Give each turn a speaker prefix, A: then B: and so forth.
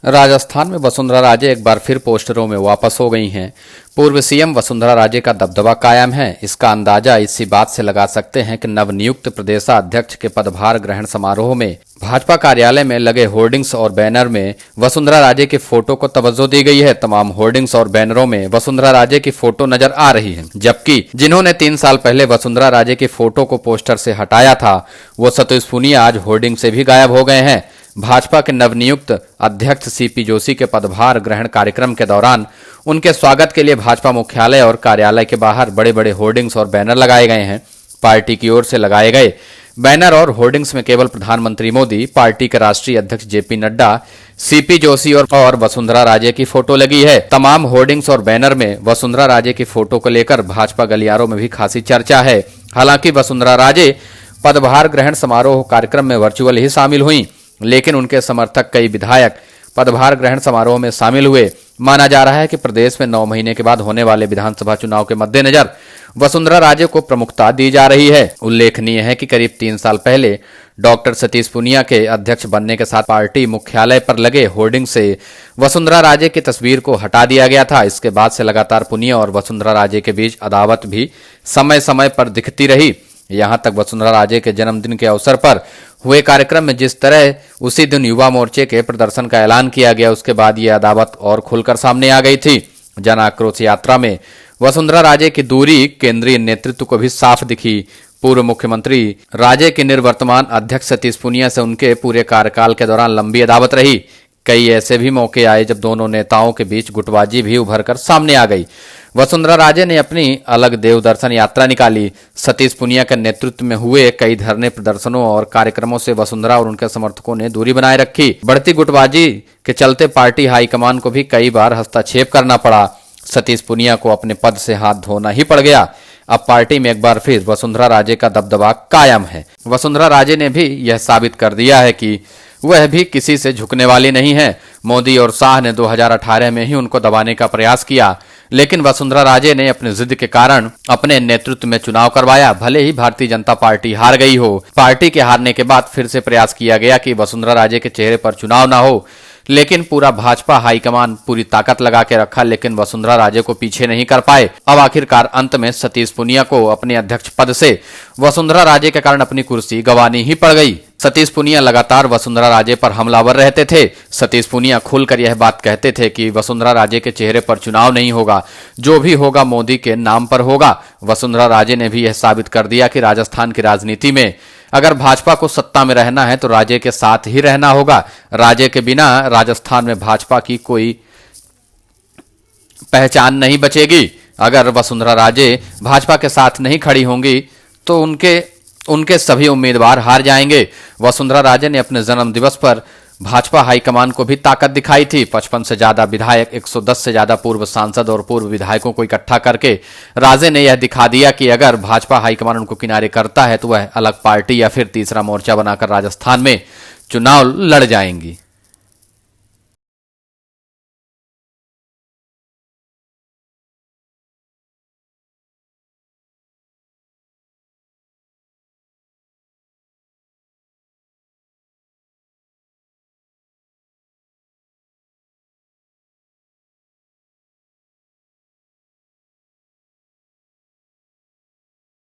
A: राजस्थान में वसुंधरा राजे एक बार फिर पोस्टरों में वापस हो गई हैं। पूर्व सीएम वसुंधरा राजे का दबदबा कायम है। इसका अंदाजा इसी बात से लगा सकते हैं कि नवनियुक्त प्रदेशाध्यक्ष के पदभार ग्रहण समारोह में भाजपा कार्यालय में लगे होर्डिंग्स और बैनर में वसुंधरा राजे के फोटो को तवज्जो दी गई है। तमाम होर्डिंग्स और बैनरों में वसुंधरा राजे की फोटो नजर आ रही है, जबकि जिन्होंने 3 साल पहले वसुंधरा राजे की फोटो को पोस्टर से हटाया था, वो सतीश पूनिया आज होर्डिंग से भी गायब हो गए हैं। भाजपा के नवनियुक्त अध्यक्ष सीपी जोशी के पदभार ग्रहण कार्यक्रम के दौरान उनके स्वागत के लिए भाजपा मुख्यालय और कार्यालय के बाहर बड़े बड़े होर्डिंग्स और बैनर लगाए गए हैं। पार्टी की ओर से लगाए गए बैनर और होर्डिंग्स में केवल प्रधानमंत्री मोदी, पार्टी के राष्ट्रीय अध्यक्ष जेपी नड्डा, सीपी जोशी और वसुंधरा राजे की फोटो लगी है। तमाम होर्डिंग्स और बैनर में वसुंधरा राजे की फोटो को लेकर भाजपा गलियारों में भी खासी चर्चा है। हालांकि वसुंधरा राजे पदभार ग्रहण समारोह कार्यक्रम में वर्चुअल ही शामिल हुई, लेकिन उनके समर्थक कई विधायक पदभार ग्रहण समारोह में शामिल हुए। माना जा रहा है कि प्रदेश में 9 महीने के बाद होने वाले विधानसभा चुनाव के मद्देनजर वसुंधरा राजे को प्रमुखता दी जा रही है। उल्लेखनीय है कि करीब 3 साल पहले डॉक्टर सतीश पूनिया के अध्यक्ष बनने के साथ पार्टी मुख्यालय पर लगे होर्डिंग से वसुंधरा राजे की तस्वीर को हटा दिया गया था। इसके बाद से लगातार पूनिया और वसुंधरा राजे के बीच अदावत भी समय समय पर दिखती रही। यहां तक वसुंधरा राजे के जन्मदिन के अवसर पर हुए कार्यक्रम में जिस तरह उसी दिन युवा मोर्चे के प्रदर्शन का ऐलान किया गया, उसके बाद यह अदावत और खुलकर सामने आ गई थी। जन आक्रोश यात्रा में वसुंधरा राजे की दूरी केंद्रीय नेतृत्व को भी साफ दिखी। पूर्व मुख्यमंत्री राजे के निवर्तमान अध्यक्ष सतीश पूनिया से उनके पूरे कार्यकाल के दौरान लंबी अदावत रही। कई ऐसे भी मौके आए जब दोनों नेताओं के बीच गुटबाजी भी उभरकर सामने आ गई। वसुंधरा राजे ने अपनी अलग देव दर्शन यात्रा निकाली। सतीश पूनिया के नेतृत्व में हुए कई धरने प्रदर्शनों और कार्यक्रमों से वसुंधरा और उनके समर्थकों ने दूरी बनाए रखी। बढ़ती गुटबाजी के चलते पार्टी हाईकमान को भी कई बार हस्तक्षेप करना पड़ा। सतीश पूनिया को अपने पद से हाथ धोना ही पड़ गया। अब पार्टी में एक बार फिर वसुंधरा राजे का दबदबा कायम है। वसुंधरा राजे ने भी यह साबित कर दिया है कि वह भी किसी से झुकने वाली नहीं है। मोदी और शाह ने 2018 में ही उनको दबाने का प्रयास किया, लेकिन वसुंधरा राजे ने अपनी जिद के कारण अपने नेतृत्व में चुनाव करवाया। भले ही भारतीय जनता पार्टी हार गई हो, पार्टी के हारने के बाद फिर से प्रयास किया गया कि वसुंधरा राजे के चेहरे पर चुनाव ना हो, लेकिन पूरा भाजपा हाईकमान पूरी ताकत लगा के रखा, लेकिन वसुंधरा राजे को पीछे नहीं कर पाए। अब आखिरकार अंत में सतीश पूनिया को अपने अध्यक्ष पद से वसुंधरा राजे के कारण अपनी कुर्सी गंवानी ही पड़ गई। सतीश पूनिया लगातार वसुंधरा राजे पर हमलावर रहते थे। सतीश पूनिया खुलकर यह बात कहते थे कि वसुंधरा राजे के चेहरे पर चुनाव नहीं होगा, जो भी होगा मोदी के नाम पर होगा। वसुंधरा राजे ने भी यह साबित कर दिया कि राजस्थान की राजनीति में अगर भाजपा को सत्ता में रहना है तो राजे के साथ ही रहना होगा। राजे के बिना राजस्थान में भाजपा की कोई पहचान नहीं बचेगी। अगर वसुंधरा राजे भाजपा के साथ नहीं खड़ी होंगी तो उनके सभी उम्मीदवार हार जाएंगे। वसुंधरा राजे ने अपने जन्म दिवस पर भाजपा हाईकमान को भी ताकत दिखाई थी। 55 से ज्यादा विधायक, 110 से ज्यादा पूर्व सांसद और पूर्व विधायकों को इकट्ठा करके राजे ने यह दिखा दिया कि अगर भाजपा हाईकमान उनको किनारे करता है तो वह अलग पार्टी या फिर तीसरा मोर्चा बनाकर राजस्थान में चुनाव लड़ जाएंगी।